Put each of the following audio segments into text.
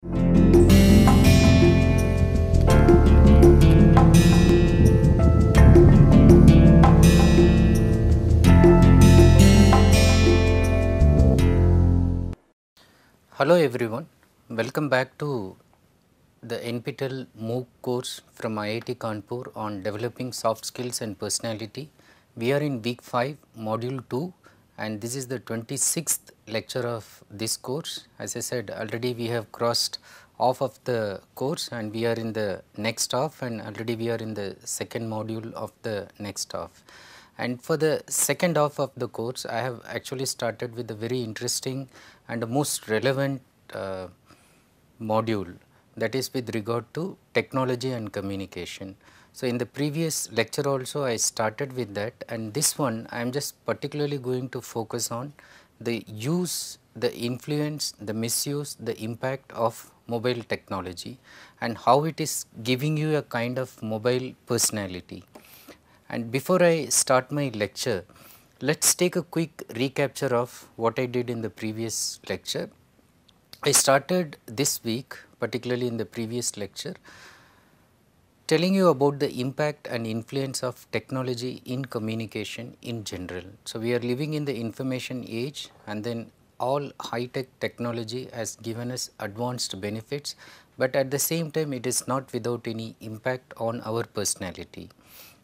Hello everyone, welcome back to the NPTEL MOOC course from IIT Kanpur on developing soft skills and personality. We are in week 5, module 2, and this is the 26th lecture of this course. As I said, already we have crossed half of the course and we are in the next half, and already we are in the second module of the next half. And for the second half of the course, I have actually started with a very interesting and the most relevant module, that is with regard to technology and communication. So, in the previous lecture also I started with that, and this one I am just particularly going to focus on the use, the influence, the misuse, the impact of mobile technology and how it is giving you a kind of mobile personality. And before I start my lecture, let us take a quick recapture of what I did in the previous lecture. I started this week, particularly in the previous lecture, telling you about the impact and influence of technology in communication in general. So, we are living in the information age, and then all high tech technology has given us advanced benefits, but at the same time it is not without any impact on our personality.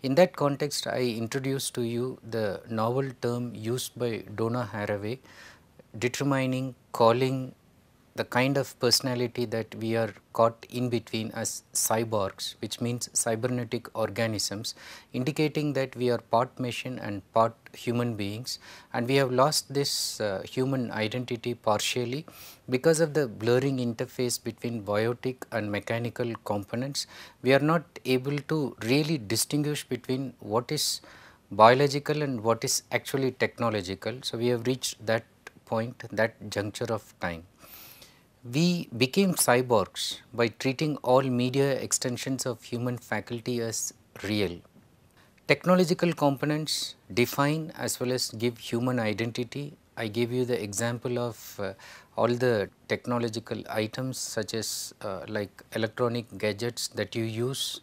In that context, I introduced to you the novel term used by Donna Haraway, determining, calling the kind of personality that we are caught in between as cyborgs, which means cybernetic organisms, indicating that we are part machine and part human beings, and we have lost this human identity partially because of the blurring interface between biotic and mechanical components. We are not able to really distinguish between what is biological and what is actually technological. So, we have reached that point, that juncture of time. We became cyborgs by treating all media extensions of human faculty as real. Technological components define as well as give human identity. I gave you the example of all the technological items such as like electronic gadgets that you use,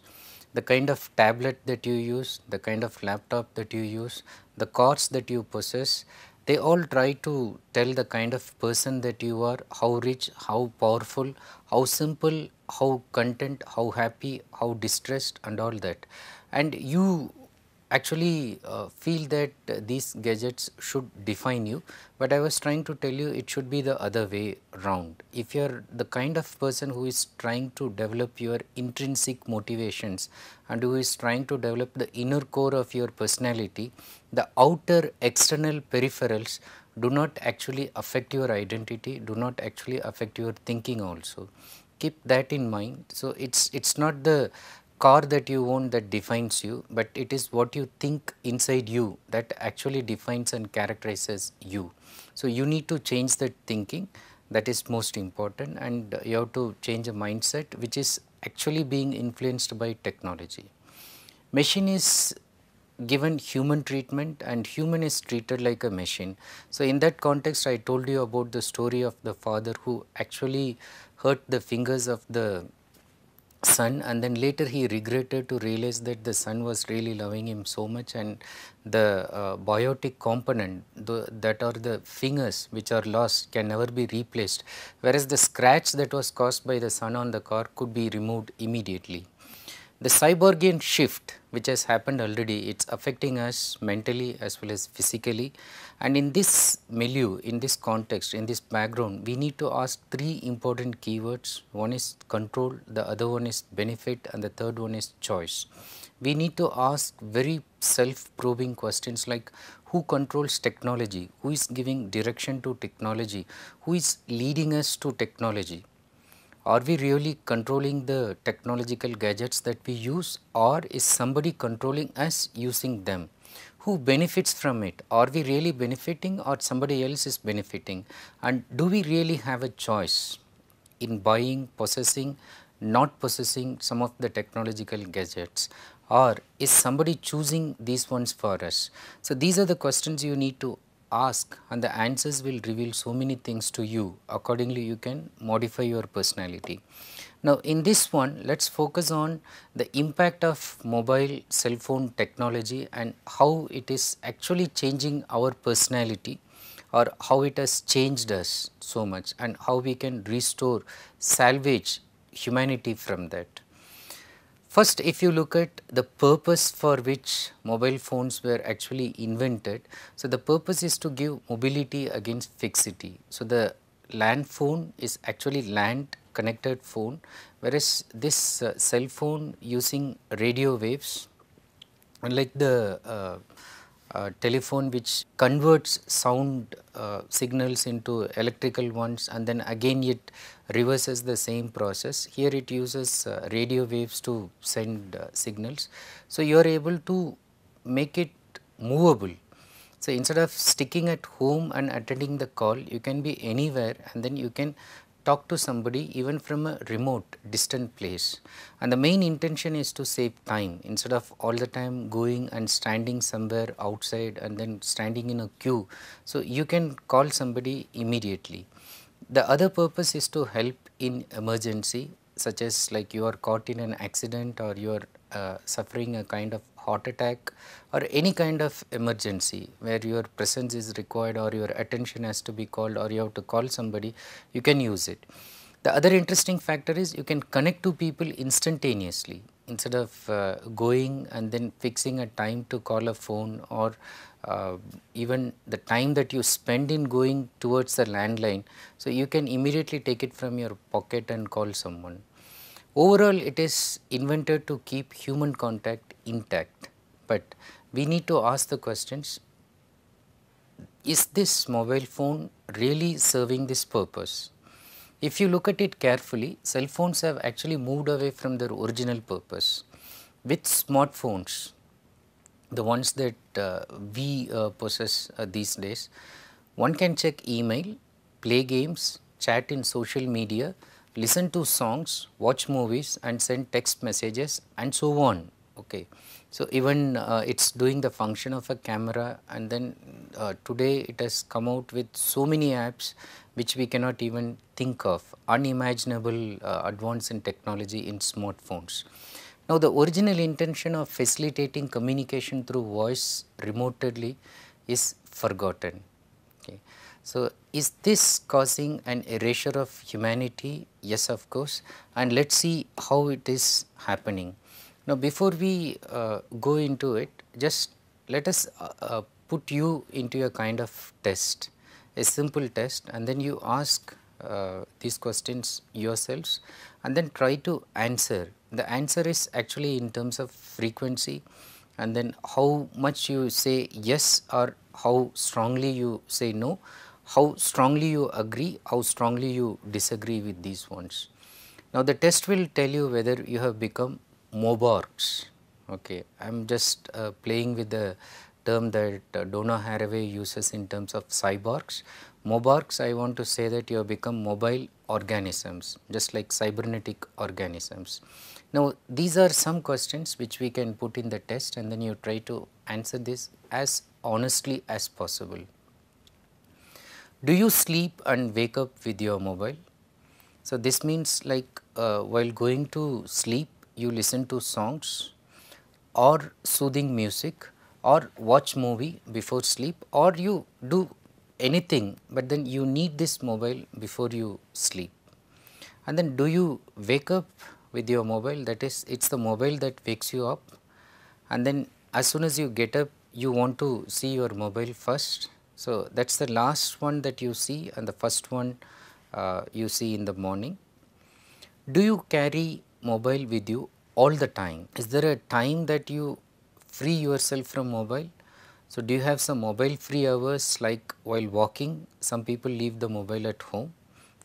the kind of tablet that you use, the kind of laptop that you use, the cars that you possess. They all try to tell the kind of person that you are, how rich, how powerful, how simple, how content, how happy, how distressed and all that. And you actually feel that these gadgets should define you, but I was trying to tell you it should be the other way round. If you are the kind of person who is trying to develop your intrinsic motivations and who is trying to develop the inner core of your personality, the outer external peripherals do not actually affect your identity, do not actually affect your thinking also. Keep that in mind. So, it's not the car that you own that defines you, but it is what you think inside you that actually defines and characterizes you. So, you need to change that thinking, that is most important, and you have to change a mindset which is actually being influenced by technology. Machine is given human treatment and human is treated like a machine. So, in that context I told you about the story of the father who actually hurt the fingers of the son, and then later he regretted to realize that the son was really loving him so much, and the biotic component that are the fingers which are lost can never be replaced, whereas the scratch that was caused by the son on the car could be removed immediately. The cyborgian shift which has happened already, it is affecting us mentally as well as physically, and in this milieu, in this context, in this background, we need to ask three important keywords. One is control, the other one is benefit, and the third one is choice. We need to ask very self-probing questions like who controls technology, who is giving direction to technology, who is leading us to technology. Are we really controlling the technological gadgets that we use, or is somebody controlling us using them? Who benefits from it? Are we really benefiting or somebody else is benefiting? And do we really have a choice in buying, possessing, not possessing some of the technological gadgets, or is somebody choosing these ones for us? So, these are the questions you need to ask and the answers will reveal so many things to you. Accordingly, you can modify your personality. Now, in this one, let us focus on the impact of mobile cell phone technology and how it is actually changing our personality, or how it has changed us so much, and how we can restore, salvage humanity from that. First, if you look at the purpose for which mobile phones were actually invented, so the purpose is to give mobility against fixity. So, the land phone is actually land connected phone, whereas this cell phone using radio waves, unlike the telephone which converts sound signals into electrical ones and then again it reverses the same process. Here it uses radio waves to send signals. So, you are able to make it movable. So, instead of sticking at home and attending the call, you can be anywhere and then you can talk to somebody even from a remote distant place, and the main intention is to save time instead of all the time going and standing somewhere outside and then standing in a queue. So, you can call somebody immediately. The other purpose is to help in emergency, such as like you are caught in an accident or you are suffering a kind of heart attack or any kind of emergency where your presence is required or your attention has to be called or you have to call somebody, you can use it. The other interesting factor is you can connect to people instantaneously instead of going and then fixing a time to call a phone, or even the time that you spend in going towards the landline. So, you can immediately take it from your pocket and call someone. Overall, it is invented to keep human contact intact, but we need to ask the questions, is this mobile phone really serving this purpose? If you look at it carefully, cell phones have actually moved away from their original purpose. With smartphones, the ones that we possess these days, one can check email, play games, chat in social media, listen to songs, watch movies and send text messages and so on. Okay. So, even it is doing the function of a camera, and then today it has come out with so many apps which we cannot even think of, unimaginable advance in technology in smartphones. Now, the original intention of facilitating communication through voice remotely is forgotten. Okay. So, is this causing an erasure of humanity? Yes, of course, and let us see how it is happening. Now, before we go into it, just let us put you into a kind of test, a simple test, and then you ask these questions yourselves and then try to answer. The answer is actually in terms of frequency and then how much you say yes or how strongly you say no, how strongly you agree, how strongly you disagree with these ones. Now, the test will tell you whether you have become mobarks. Okay. I am just playing with the term that Donna Haraway uses in terms of cyborgs. Mobarks, I want to say that you have become mobile organisms, just like cybernetic organisms. Now, these are some questions which we can put in the test and then you try to answer this as honestly as possible. Do you sleep and wake up with your mobile? So, this means like while going to sleep, you listen to songs or soothing music or watch movie before sleep, or you do anything, but then you need this mobile before you sleep. And then do you wake up with your mobile? That is, it is the mobile that wakes you up, and then as soon as you get up you want to see your mobile first. So, that is the last one that you see and the first one you see in the morning. Do you carry mobile with you all the time? Is there a time that you free yourself from mobile? So, do you have some mobile free hours, like while walking? Some people leave the mobile at home,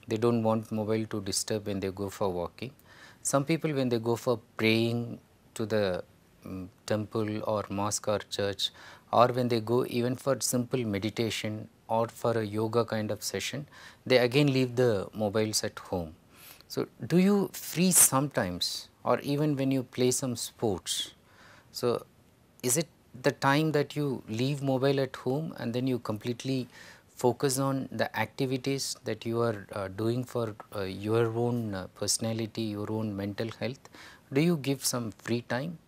they do not want mobile to disturb when they go for walking. Some people, when they go for praying to the temple or mosque or church, or when they go even for simple meditation or for a yoga kind of session, they again leave the mobiles at home. So, do you freeze sometimes, or even when you play some sports? So, is it the time that you leave mobile at home and then you completely focus on the activities that you are doing for your own personality, your own mental health? Do you give some free time?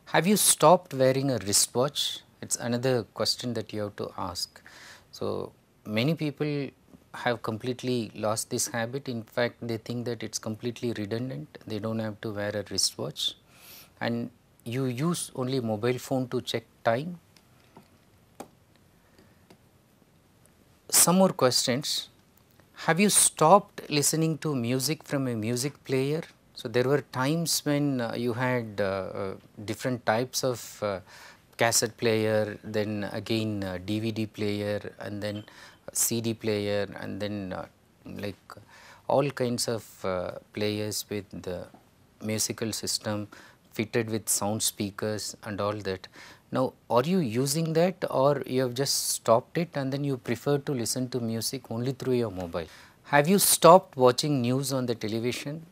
Have you stopped wearing a wristwatch? It's another question that you have to ask. So, many people have completely lost this habit. In fact, they think that it's completely redundant. They don't have to wear a wristwatch, and you use only mobile phone to check time. Some more questions. Have you stopped listening to music from a music player? So, there were times when you had different types of cassette player, then again DVD player, and then CD player, and then like all kinds of players with the musical system fitted with sound speakers and all that. Now, are you using that, or you have just stopped it and then you prefer to listen to music only through your mobile? Have you stopped watching news on the television?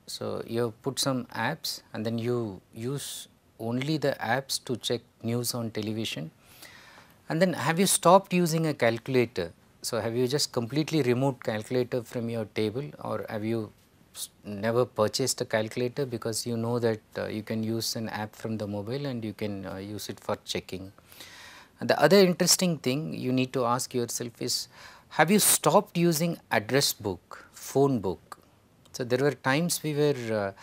So, you have put some apps and then you use only the apps to check news on television. And then have you stopped using a calculator? So, have you just completely removed calculator from your table, or have you never purchased a calculator because you know that you can use an app from the mobile and you can use it for checking? And the other interesting thing you need to ask yourself is, have you stopped using address book, phone book? So, there were times we were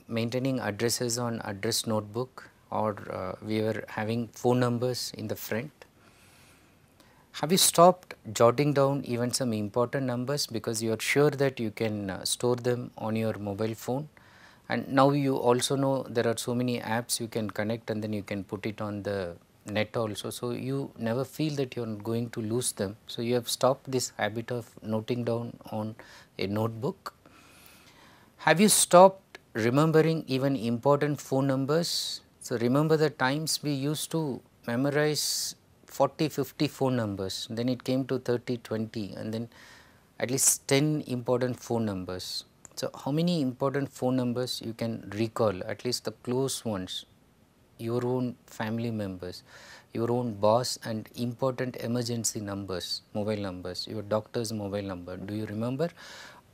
maintaining addresses on address notebook, or we were having phone numbers in the front. Have you stopped jotting down even some important numbers because you are sure that you can store them on your mobile phone? And now you also know there are so many apps you can connect and then you can put it on the net also. So, you never feel that you are going to lose them. So, you have stopped this habit of noting down on a notebook. Have you stopped remembering even important phone numbers? So, remember the times we used to memorize 40, 50 phone numbers, then it came to 30, 20, and then at least 10 important phone numbers. So, how many important phone numbers you can recall, at least the close ones, your own family members, your own boss, and important emergency numbers, mobile numbers, your doctor's mobile number, do you remember?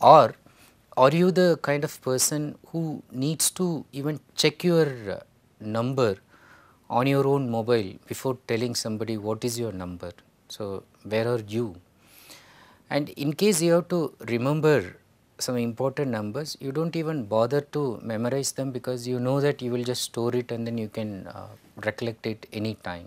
Or are you the kind of person who needs to even check your number on your own mobile before telling somebody what is your number? So, where are you? And in case you have to remember some important numbers, you do not even bother to memorize them because you know that you will just store it and then you can recollect it any time.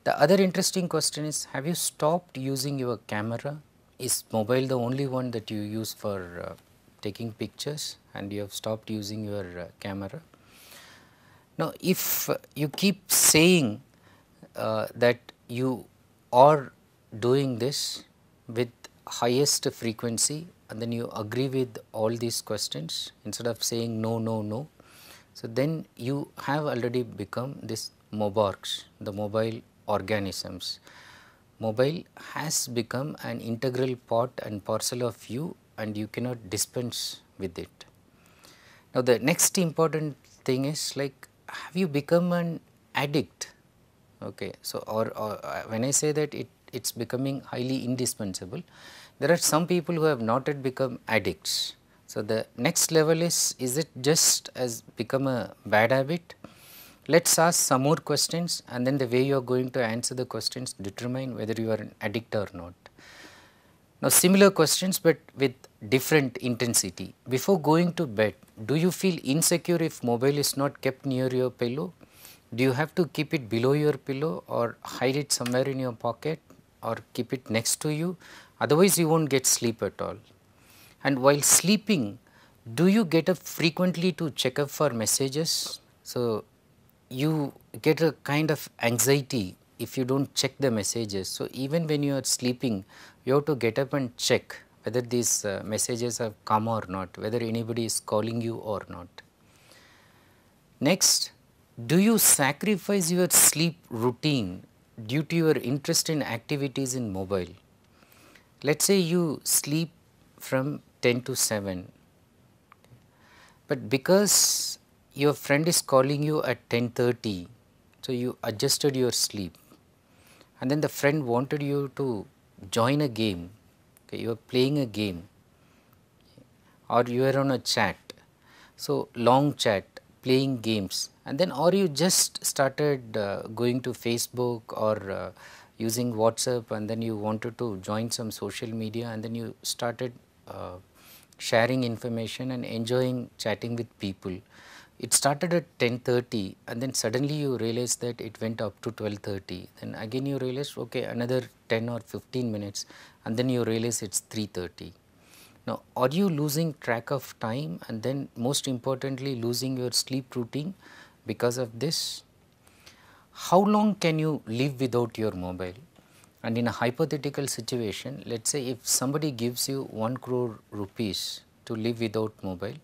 The other interesting question is, have you stopped using your camera? Is mobile the only one that you use for taking pictures and you have stopped using your camera? Now, if you keep saying that you are doing this with highest frequency and then you agree with all these questions instead of saying no, no, no, so then you have already become this mobarks, the mobile organisms. Mobile has become an integral part and parcel of you and you cannot dispense with it. Now, the next important thing is, like, have you become an addict? Okay. So, or when I say that it's becoming highly indispensable, there are some people who have not yet become addicts. So, the next level is it just as become a bad habit? Let us ask some more questions and then the way you are going to answer the questions determine whether you are an addict or not. Now, similar questions but with different intensity. Before going to bed, do you feel insecure if mobile is not kept near your pillow? Do you have to keep it below your pillow or hide it somewhere in your pocket or keep it next to you? Otherwise, you won't get sleep at all. And while sleeping, do you get up frequently to check up for messages? So, you get a kind of anxiety if you don't check the messages. So, even when you are sleeping, you have to get up and check whether these messages have come or not, whether anybody is calling you or not. Next, do you sacrifice your sleep routine due to your interest in activities in mobile? Let us say you sleep from 10 to 7, but because your friend is calling you at 10:30 So you adjusted your sleep, and then the friend wanted you to join a game. Okay, you are playing a game, or you are on a chat. So long chat, playing games, and then or you just started going to Facebook or using WhatsApp, and then you wanted to join some social media, and then you started uh, sharing information and enjoying chatting with people. It started at 10:30, and then suddenly you realize that it went up to 12:30. Then again you realize, okay, another 10 or 15 minutes, and then you realize it's 3:30. Now, are you losing track of time, and then most importantly losing your sleep routine because of this? How long can you live without your mobile? And in a hypothetical situation, let's say if somebody gives you 1 crore rupees to live without mobile,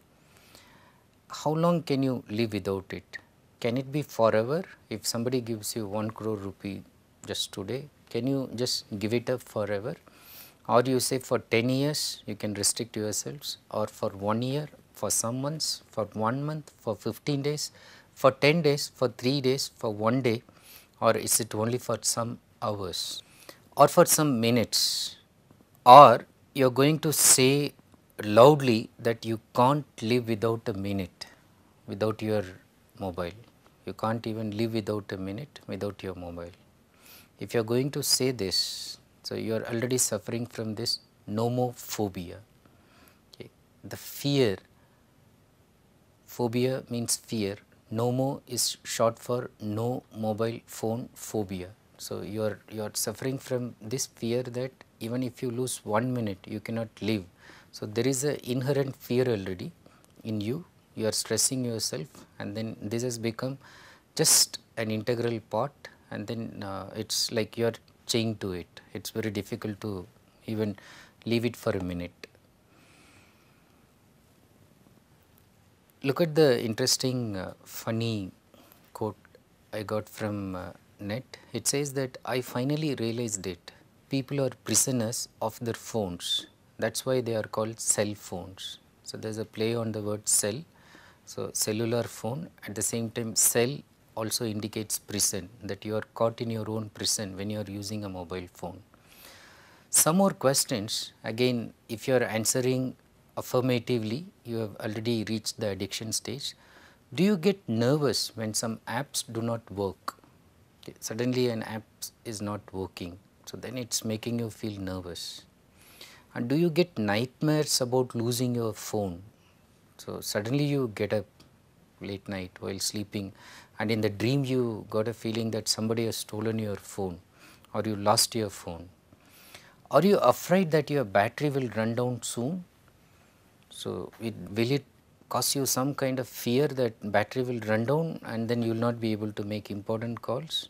how long can you live without it? Can it be forever? If somebody gives you 1 crore rupee just today, can you just give it up forever? Or you say for 10 years you can restrict yourselves, or for 1 year, for some months, for 1 month, for 15 days, for 10 days, for 3 days, for 1 day, or is it only for some hours or for some minutes? Or you are going to say loudly that you can't live without a minute without your mobile. You can't even live without a minute without your mobile. If you are going to say this, so you are already suffering from this nomophobia. Okay. The fear, phobia means fear, nomo is short for no mobile phone phobia. So you are suffering from this fear that even if you lose 1 minute you cannot live. So there is an inherent fear already in you. You are stressing yourself, and then this has become just an integral part, and then it's like you are chained to it. It's very difficult to even leave it for a minute. Look at the interesting funny quote I got from net. It says that I finally realized it. People are prisoners of their phones. That's why they are called cell phones. So there's a play on the word cell. So cellular phone, at the same time cell also indicates prison, that you are caught in your own prison when you are using a mobile phone. Some more questions. Again, if you are answering affirmatively, you have already reached the addiction stage. Do you get nervous when some apps do not work? Okay, suddenly an app is not working, so then it's making you feel nervous. And do you get nightmares about losing your phone? So suddenly you get up late night while sleeping, and in the dream you got a feeling that somebody has stolen your phone or you lost your phone. Are you afraid that your battery will run down soon? So will it cause you some kind of fear that battery will run down and then you will not be able to make important calls?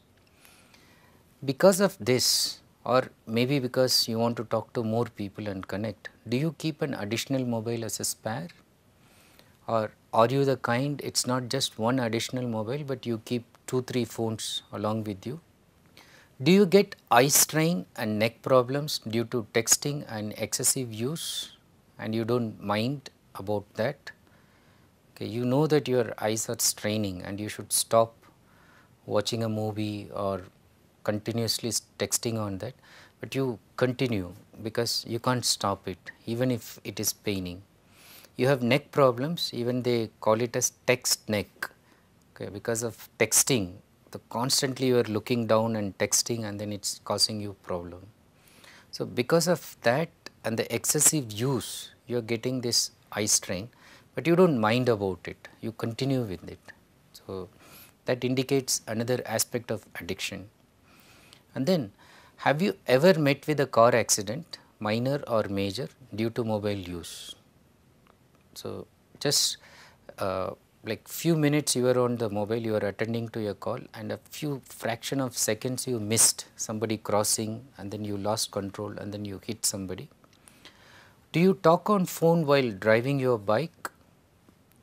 Because of this, or maybe because you want to talk to more people and connect, do you keep an additional mobile as a spare? Or are you the kind, it's not just one additional mobile, but you keep 2-3 phones along with you? Do you get eye strain and neck problems due to texting and excessive use, and you don't mind about that? Okay, you know that your eyes are straining and you should stop watching a movie or continuously texting on that, but you continue because you can't stop it even if it is paining. You have neck problems, even they call it as text neck, okay, because of texting. The constantly you are looking down and texting, and then it's causing you problem. So because of that and the excessive use, you are getting this eye strain, but you don't mind about it, you continue with it. So that indicates another aspect of addiction. And then, have you ever met with a car accident, minor or major, due to mobile use? So just like few minutes you were on the mobile, you are attending to your call, and a few fraction of seconds you missed somebody crossing, and then you lost control and then you hit somebody. Do you talk on phone while driving your bike?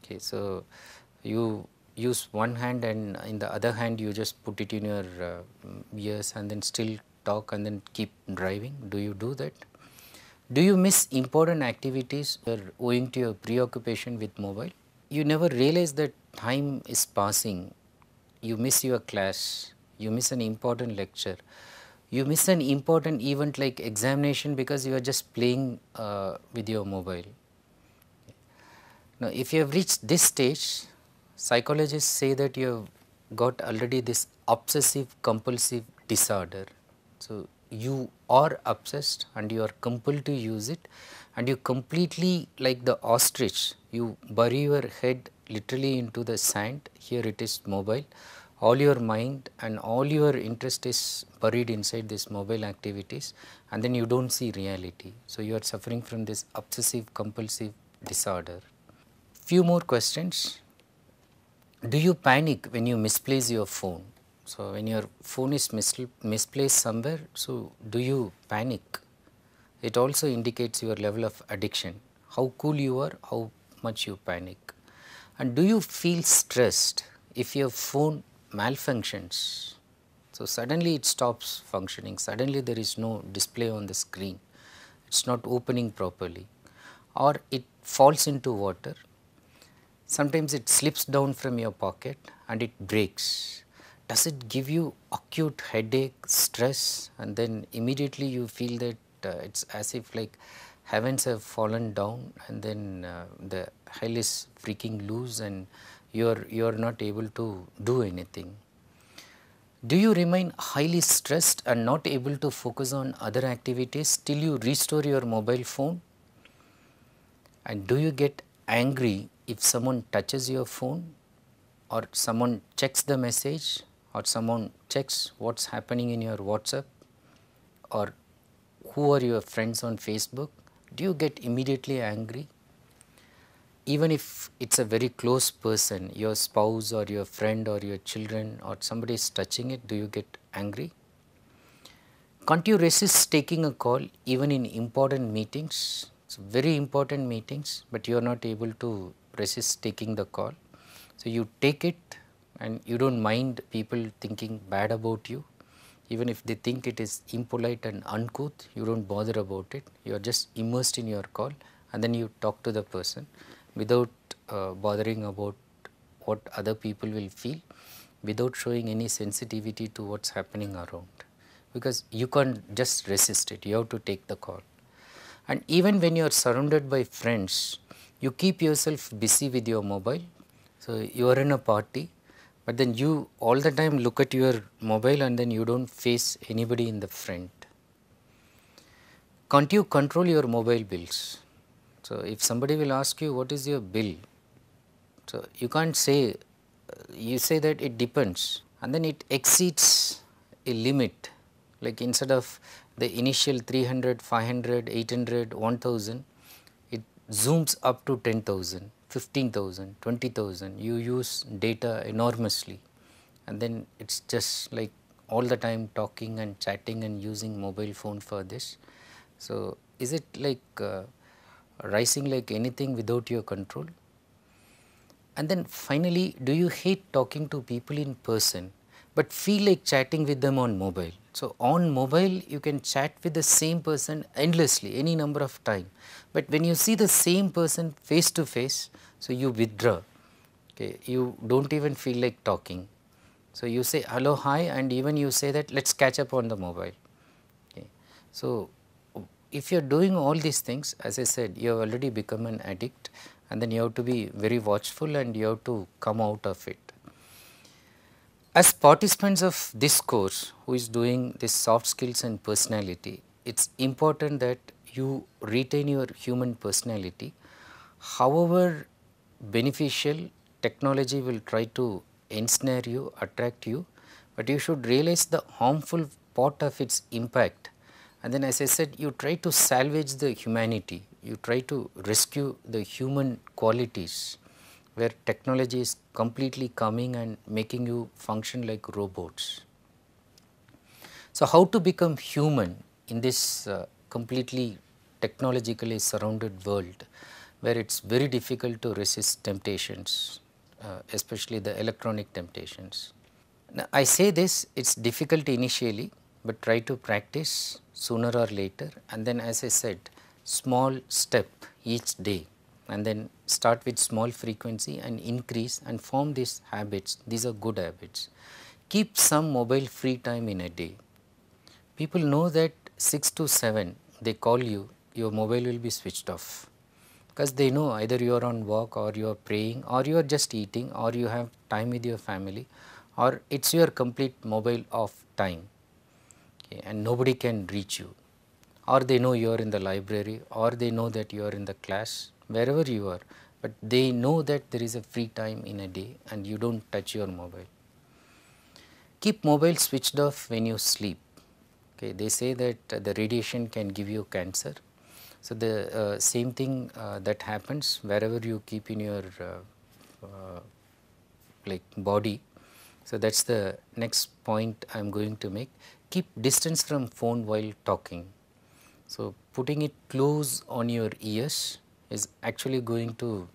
Okay, so you use one hand and in the other hand you just put it in your ears and then still talk and then keep driving. Do you do that? Do you miss important activities owing to your preoccupation with mobile? You never realize that time is passing you miss your class, you miss an important lecture, you miss an important event like examination because you are just playing with your mobile. Now, if you have reached this stage, psychologists say that you have got already this obsessive compulsive disorder. So, you are obsessed and you are compelled to use it, and you completely, like the ostrich, you bury your head literally into the sand. Here it is mobile, all your mind and all your interest is buried inside this mobile activities, and then you do not see reality. So, you are suffering from this obsessive compulsive disorder. Few more questions. Do you panic when you misplace your phone? So, when your phone is misplaced somewhere, so do you panic? It also indicates your level of addiction, how cool you are, how much you panic. And do you feel stressed if your phone malfunctions? So, suddenly it stops functioning, suddenly there is no display on the screen, it is not opening properly, or it falls into water. Sometimes it slips down from your pocket and it breaks. Does it give you acute headache, stress, and then immediately you feel that it's as if like heavens have fallen down, and then the hell is freaking loose and you are not able to do anything? Do you remain highly stressed and not able to focus on other activities till you restore your mobile phone? And do you get angry if someone touches your phone, or someone checks the message, or someone checks what is happening in your WhatsApp, or who are your friends on Facebook? Do you get immediately angry? Even if it is a very close person, your spouse or your friend or your children or somebody is touching it, do you get angry? Can't you resist taking a call even in important meetings? So, very important meetings, but you are not able to resist taking the call. So, you take it and you do not mind people thinking bad about you. Even if they think it is impolite and uncouth, you do not bother about it. You are just immersed in your call, and then you talk to the person without bothering about what other people will feel, without showing any sensitivity to what is happening around, because you can't just resist it, you have to take the call. And even when you are surrounded by friends, you keep yourself busy with your mobile. So, you are in a party, but then you all the time look at your mobile and then you do not face anybody in the front. Can't you control your mobile bills? So, if somebody will ask you what is your bill, so you can't say, you say that it depends, and then it exceeds a limit, like instead of the initial 300, 500, 800, 1000, it zooms up to 10,000, 15,000, 20,000. You use data enormously, and then it is just like all the time talking and chatting and using mobile phone for this. So, is it like rising like anything without your control? And then finally, do you hate talking to people in person but feel like chatting with them on mobile? So, on mobile you can chat with the same person endlessly, any number of time, but when you see the same person face to face, so you withdraw, okay, you do not even feel like talking. So, you say hello, hi, and even you say that let us catch up on the mobile. Okay. So, if you are doing all these things, as I said, you have already become an addict, and then you have to be very watchful and you have to come out of it. As participants of this course who is doing this soft skills and personality, it is important that you retain your human personality. However beneficial technology will try to ensnare you, attract you, but you should realize the harmful part of its impact, and then as I said, you try to salvage the humanity, you try to rescue the human qualities, where technology is completely coming and making you function like robots. So, how to become human in this completely technologically surrounded world, where it is very difficult to resist temptations, especially the electronic temptations. Now, I say this, it is difficult initially, but try to practice sooner or later, and then as I said, small step each day. and then start with small frequency and increase and form these habits. These are good habits. Keep some mobile free time in a day. People know that 6 to 7 they call you, your mobile will be switched off, because they know either you are on walk or you are praying or you are just eating or you have time with your family or it is your complete mobile off time, okay, and nobody can reach you, or they know you are in the library or they know that you are in the class wherever you are, but they know that there is a free time in a day and you do not touch your mobile. Keep mobile switched off when you sleep. Okay, they say that the radiation can give you cancer. So, the same thing that happens wherever you keep in your like body. So, that is the next point I am going to make. Keep distance from phone while talking. So, putting it close on your ears is actually going to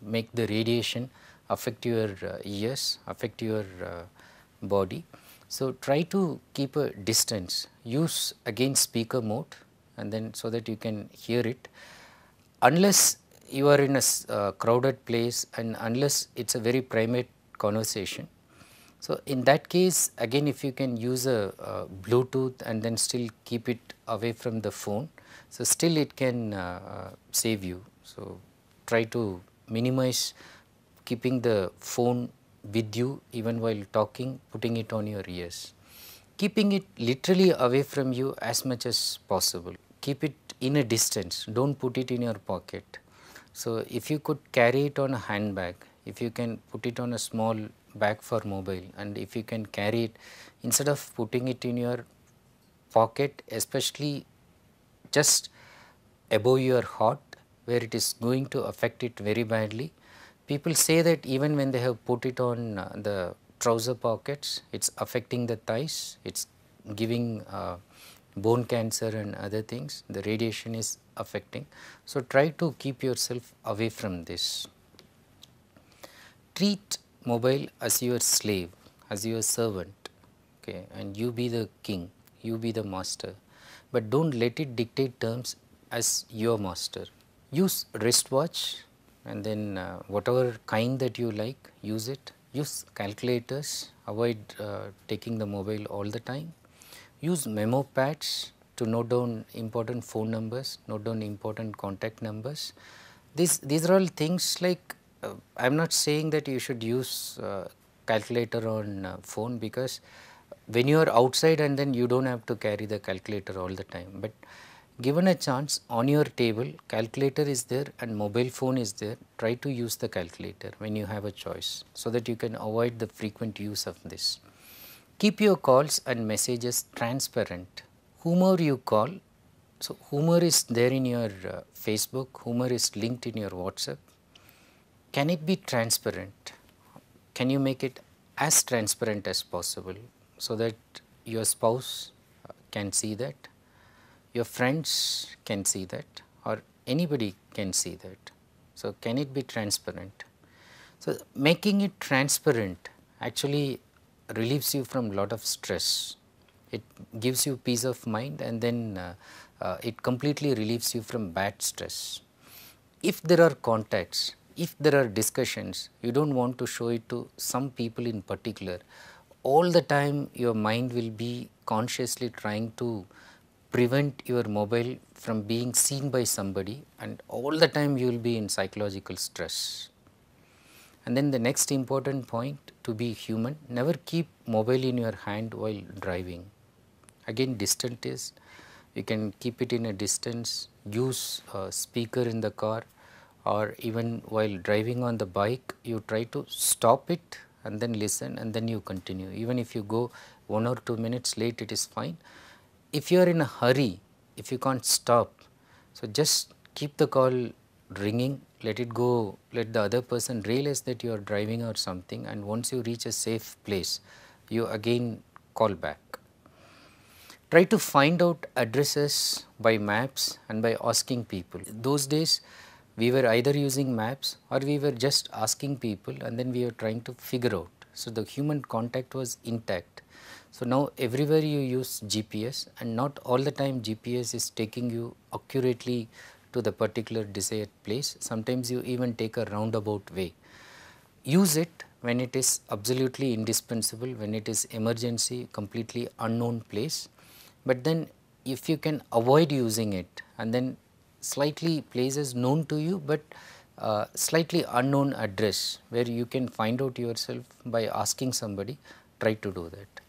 make the radiation affect your ears, affect your body. So, try to keep a distance, use again speaker mode and then so that you can hear it, unless you are in a crowded place and unless it is a very private conversation. So, in that case again if you can use a Bluetooth and then still keep it away from the phone, so still it can save you. So, try to minimize keeping the phone with you even while talking, putting it on your ears. Keeping it literally away from you as much as possible. Keep it in a distance, do not put it in your pocket. So, if you could carry it on a handbag, if you can put it on a small bag for mobile and if you can carry it instead of putting it in your pocket, especially just above your heart where it is going to affect it very badly. People say that even when they have put it on the trouser pockets, it is affecting the thighs, it is giving bone cancer and other things, the radiation is affecting. So, try to keep yourself away from this. Treat mobile as your slave, as your servant, okay, and you be the king, you be the master, but do not let it dictate terms as your master. Use wristwatch and then whatever kind that you like, use it. Use calculators, avoid taking the mobile all the time. Use memo pads to note down important phone numbers, note down important contact numbers. These are all things like I am not saying that you should use calculator on phone, because when you are outside and then you do not have to carry the calculator all the time, but given a chance on your table calculator is there and mobile phone is there, try to use the calculator when you have a choice so that you can avoid the frequent use of this. Keep your calls and messages transparent. Whomever you call, so whomever is there in your Facebook, whomever is linked in your WhatsApp, can it be transparent? Can you make it as transparent as possible so that your spouse can see that, your friends can see that, or anybody can see that? So, can it be transparent? So, making it transparent actually relieves you from lot of stress. It gives you peace of mind and then it completely relieves you from bad stress. If there are contacts, if there are discussions, you do not want to show it to some people in particular, all the time your mind will be consciously trying to prevent your mobile from being seen by somebody, and all the time you will be in psychological stress. And then the next important point, to be human, never keep mobile in your hand while driving. Again, distant is, you can keep it in a distance, use a speaker in the car, or even while driving on the bike, you try to stop it and then listen and then you continue. Even if you go 1 or 2 minutes late, it is fine. If you are in a hurry, if you can't stop, so just keep the call ringing, let it go, let the other person realize that you are driving or something, and once you reach a safe place, you again call back. Try to find out addresses by maps and by asking people. Those days we were either using maps or we were just asking people and then we were trying to figure out. So, the human contact was intact. So, now everywhere you use GPS and not all the time GPS is taking you accurately to the particular desired place. Sometimes you even take a roundabout way. Use it when it is absolutely indispensable, when it is emergency, completely unknown place. But then if you can avoid using it, and then slightly places known to you, but slightly unknown address where you can find out yourself by asking somebody, try to do that.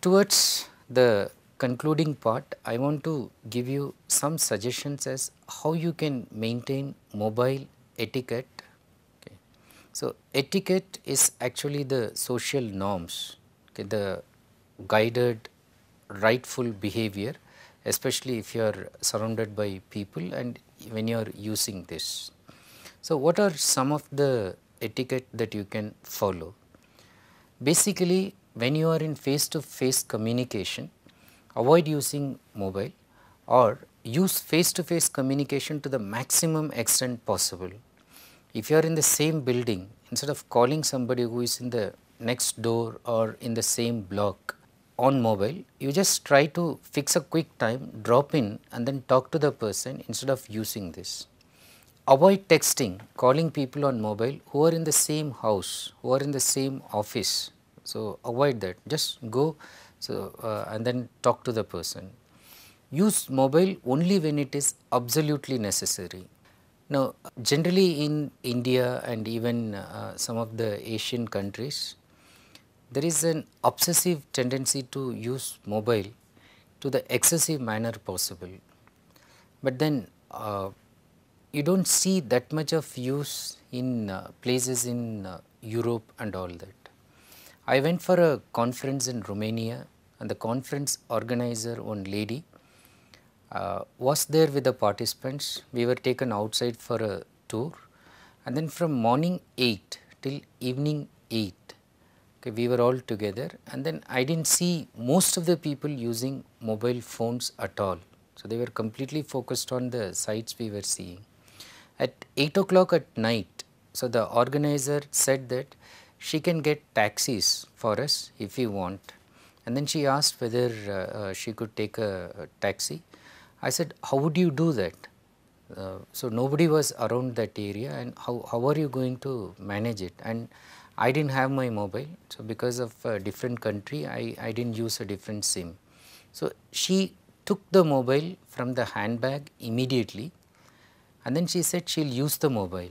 Towards the concluding part, I want to give you some suggestions as how you can maintain mobile etiquette. Okay. So, etiquette is actually the social norms, okay, the guided rightful behavior, especially if you are surrounded by people and when you are using this. So, what are some of the etiquette that you can follow? Basically, when you are in face to face communication, avoid using mobile or use face to face communication to the maximum extent possible. If you are in the same building, instead of calling somebody who is in the next door or in the same block on mobile, you just try to fix a quick time, drop in and then talk to the person instead of using this. Avoid texting, calling people on mobile who are in the same house, who are in the same office. So, avoid that, just go and then talk to the person. Use mobile only when it is absolutely necessary. Now, generally in India and even some of the Asian countries, there is an obsessive tendency to use mobile to the excessive manner possible. But then you do not see that much of use in places in Europe and all that. I went for a conference in Romania and the conference organizer, one lady, was there with the participants. We were taken outside for a tour, and then from morning 8 till evening 8, okay, we were all together, and then I did not see most of the people using mobile phones at all. So, they were completely focused on the sites we were seeing. At 8 o'clock at night, so the organizer said that she can get taxis for us if we want, and then she asked whether she could take a taxi. I said, how would you do that? So, nobody was around that area, and how are you going to manage it? And I did not have my mobile. So, because of a different country, I did not use a different SIM. So, she took the mobile from the handbag immediately, and then she said she will use the mobile.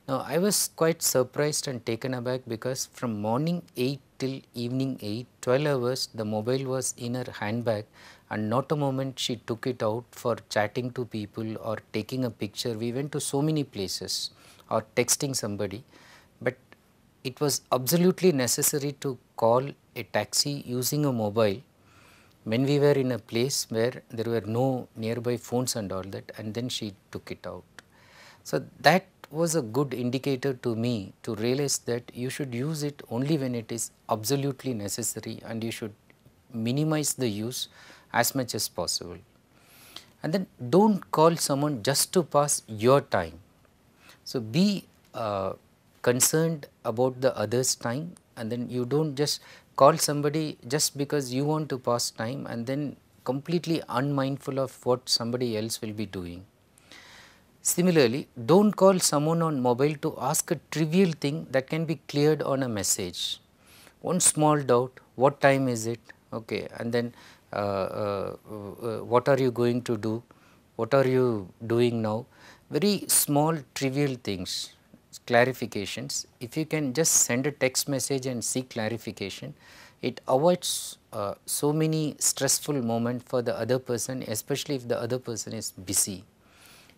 Now, I was quite surprised and taken aback, because from morning 8 till evening 8, 12 hours the mobile was in her handbag, and not a moment she took it out for chatting to people or taking a picture. We went to so many places or texting somebody, but it was absolutely necessary to call a taxi using a mobile when we were in a place where there were no nearby phones and all that, and then she took it out. So, that was a good indicator to me to realize that you should use it only when it is absolutely necessary, and you should minimize the use as much as possible. And then do not call someone just to pass your time. So, be concerned about the other's time, and then you do not just call somebody just because you want to pass time and then completely unmindful of what somebody else will be doing. Similarly, do not call someone on mobile to ask a trivial thing that can be cleared on a message. One small doubt, what time is it, okay, and then what are you going to do, what are you doing now, very small trivial things, clarifications. If you can just send a text message and seek clarification, it avoids so many stressful moments for the other person, especially if the other person is busy.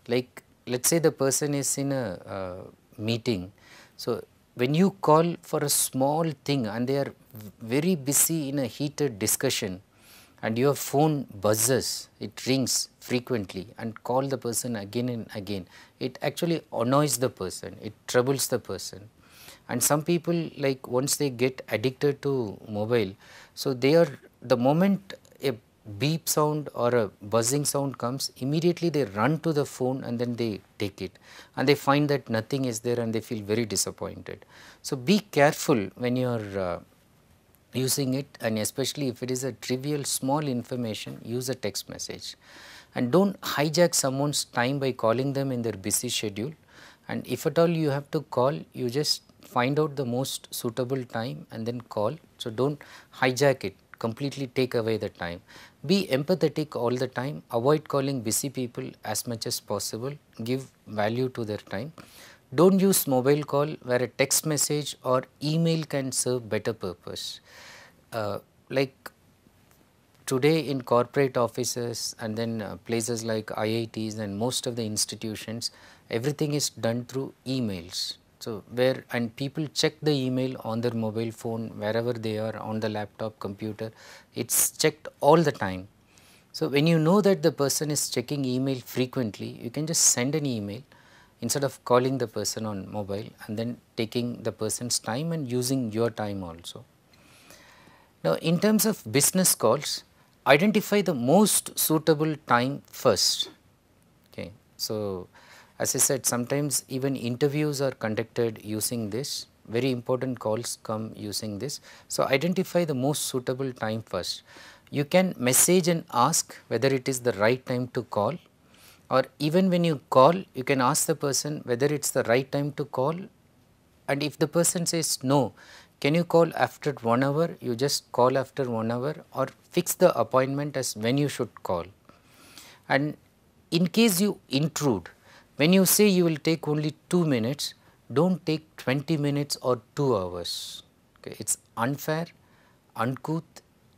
Like, let us say the person is in a meeting. So, when you call for a small thing and they are very busy in a heated discussion, and your phone buzzes, it rings frequently, and call the person again and again, it actually annoys the person, it troubles the person. And some people, like, once they get addicted to mobile, so they are, the moment a beep sound or a buzzing sound comes, immediately they run to the phone and then they take it, and they find that nothing is there and they feel very disappointed. So, be careful when you are using it, and especially if it is a trivial small information, use a text message. And don't hijack someone's time by calling them in their busy schedule, and if at all you have to call, you just find out the most suitable time and then call. So don't hijack it, completely take away the time. Be empathetic all the time, avoid calling busy people as much as possible, give value to their time. Don't use mobile call where a text message or email can serve better purpose. Like today in corporate offices and then places like IITs and most of the institutions, everything is done through emails. So where, and people check the email on their mobile phone wherever they are, on the laptop, computer, it's checked all the time. So when you know that the person is checking email frequently, you can just send an email instead of calling the person on mobile and then taking the person's time and using your time also. Now, in terms of business calls, identify the most suitable time first. Okay. So, as I said, sometimes even interviews are conducted using this, very important calls come using this. So, identify the most suitable time first. You can message and ask whether it is the right time to call, or even when you call, you can ask the person whether it is the right time to call, and if the person says no, can you call after 1 hour, you just call after 1 hour, or fix the appointment as when you should call. And in case you intrude, when you say you will take only 2 minutes, don't take 20 minutes or 2 hours. Okay. It is unfair, uncouth,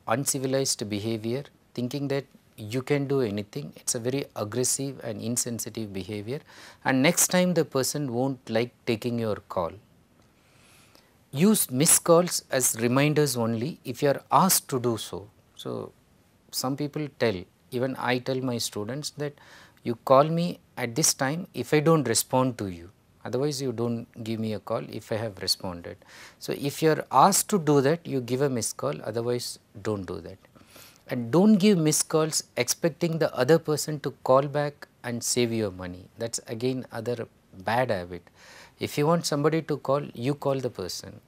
uncivilized behavior, thinking that you can do anything. It is a very aggressive and insensitive behavior, and next time the person won't like taking your call. Use missed calls as reminders only if you are asked to do so. So, some people tell, even I tell my students that you call me at this time if I do not respond to you, otherwise you do not give me a call if I have responded. So, if you are asked to do that, you give a missed call, otherwise do not do that. And do not give missed calls expecting the other person to call back and save your money. That is again other bad habit. If you want somebody to call, you call the person.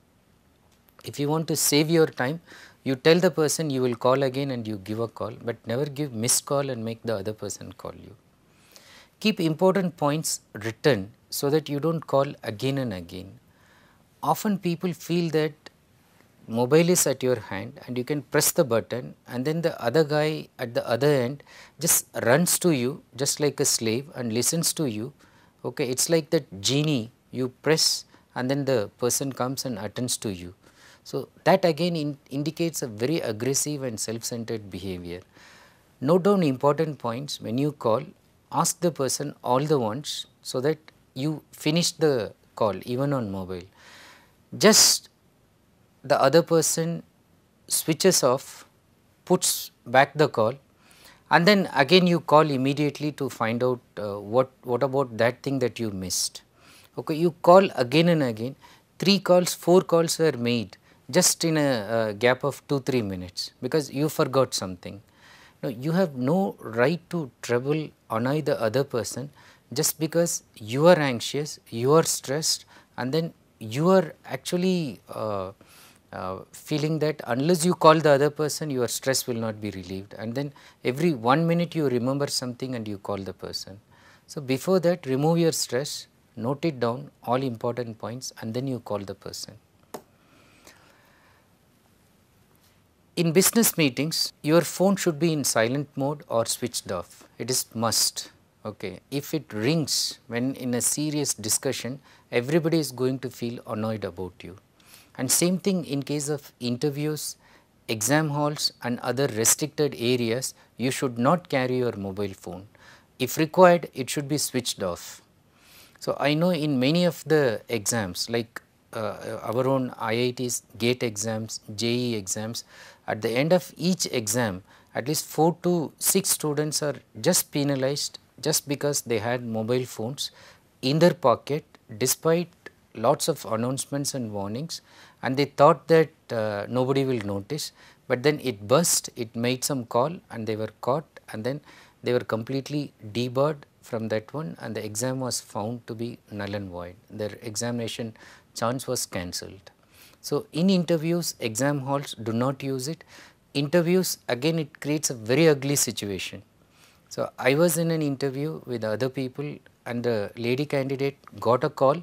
If you want to save your time, you tell the person you will call again and you give a call, but never give missed call and make the other person call you. Keep important points written so that you do not call again and again. Often people feel that mobile is at your hand and you can press the button, and then the other guy at the other end just runs to you just like a slave and listens to you. Okay, it is like that genie, you press and then the person comes and attends to you. So, that again indicates a very aggressive and self-centered behavior. Note down important points when you call, ask the person all the once so that you finish the call even on mobile. Just the other person switches off, puts back the call, and then again you call immediately to find out what about that thing that you missed. Okay, you call again and again, 3 calls, 4 calls were made just in a gap of 2-3 minutes because you forgot something. Now, you have no right to trouble, annoy the other person just because you are anxious, you are stressed, and then you are actually feeling that unless you call the other person, your stress will not be relieved, and then every 1 minute you remember something and you call the person. So, before that, remove your stress, note it down, all important points, and then you call the person. In business meetings, your phone should be in silent mode or switched off. It is must. Okay. If it rings when in a serious discussion, everybody is going to feel annoyed about you. And same thing in case of interviews, exam halls and other restricted areas, you should not carry your mobile phone. If required, it should be switched off. So, I know in many of the exams like our own IIT's GATE exams, JEE exams, at the end of each exam at least 4 to 6 students are just penalized just because they had mobile phones in their pocket despite lots of announcements and warnings, and they thought that nobody will notice, but then it burst, it made some call and they were caught, and then they were completely debarred from that one, and the exam was found to be null and void. Their examination chance was cancelled. So, in interviews, exam halls do not use it. Interviews, again it creates a very ugly situation. So, I was in an interview with other people and the lady candidate got a call,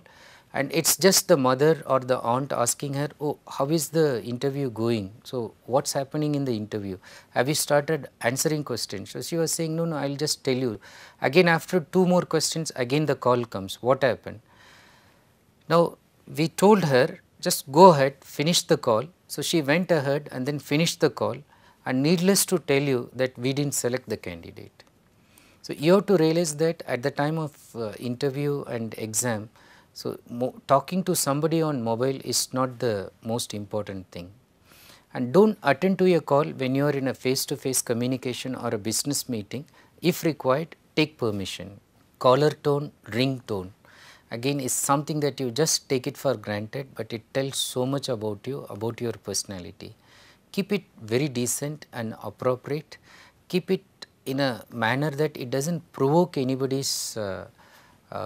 and it is just the mother or the aunt asking her, oh, how is the interview going? So, what is happening in the interview? Have you started answering questions? So, she was saying, no, I will just tell you. Again after 2 more questions, again the call comes, what happened? Now, we told her just go ahead, finish the call. So, she went ahead and then finished the call, and needless to tell you that we did not select the candidate. So, you have to realize that at the time of interview and exam, so talking to somebody on mobile is not the most important thing. And do not attend to a call when you are in a face to face communication or a business meeting. If required, take permission. Caller tone, ring tone, again is something that you just take it for granted, but it tells so much about you, about your personality. Keep it very decent and appropriate. Keep it in a manner that it does not provoke anybody's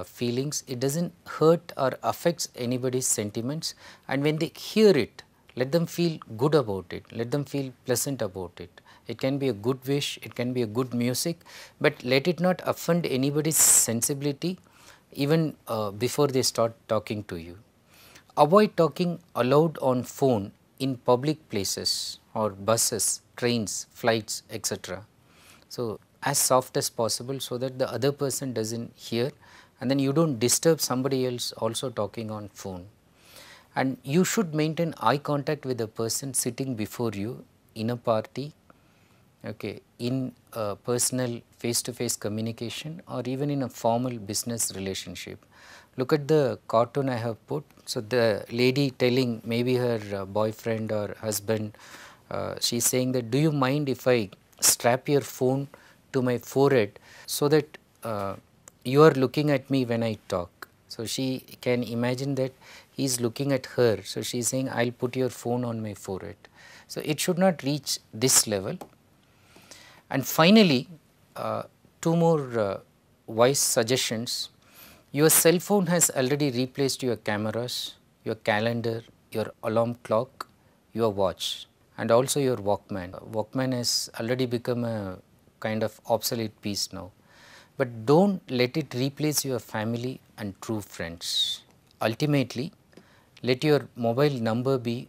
feelings, it does not hurt or affects anybody's sentiments, and when they hear it, let them feel good about it, let them feel pleasant about it. It can be a good wish, it can be a good music, but let it not offend anybody's sensibility even before they start talking to you. Avoid talking aloud on phone in public places or buses, trains, flights, etc. So, as soft as possible so that the other person does not hear, and then you do not disturb somebody else also talking on phone. And you should maintain eye contact with the person sitting before you in a party, okay, in a personal face to face communication, or even in a formal business relationship. Look at the cartoon I have put. So, the lady telling maybe her boyfriend or husband, she is saying that, do you mind if I strap your phone to my forehead so that you are looking at me when I talk. So, she can imagine that he is looking at her. So, she is saying, I will put your phone on my forehead. So, it should not reach this level. And finally, 2 more wise suggestions. Your cell phone has already replaced your cameras, your calendar, your alarm clock, your watch, and also your Walkman. Walkman has already become a kind of obsolete piece now, but do not let it replace your family and true friends. Ultimately, let your mobile number be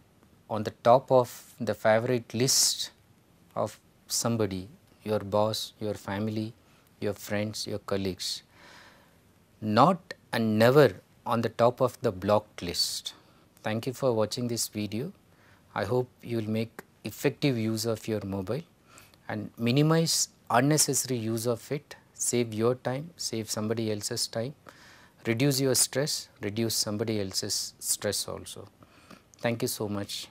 on the top of the favorite list of somebody, your boss, your family, your friends, your colleagues, not and never on the top of the blocked list. Thank you for watching this video. I hope you will make effective use of your mobile and minimize unnecessary use of it. Save your time, save somebody else's time, reduce your stress, reduce somebody else's stress also. Thank you so much.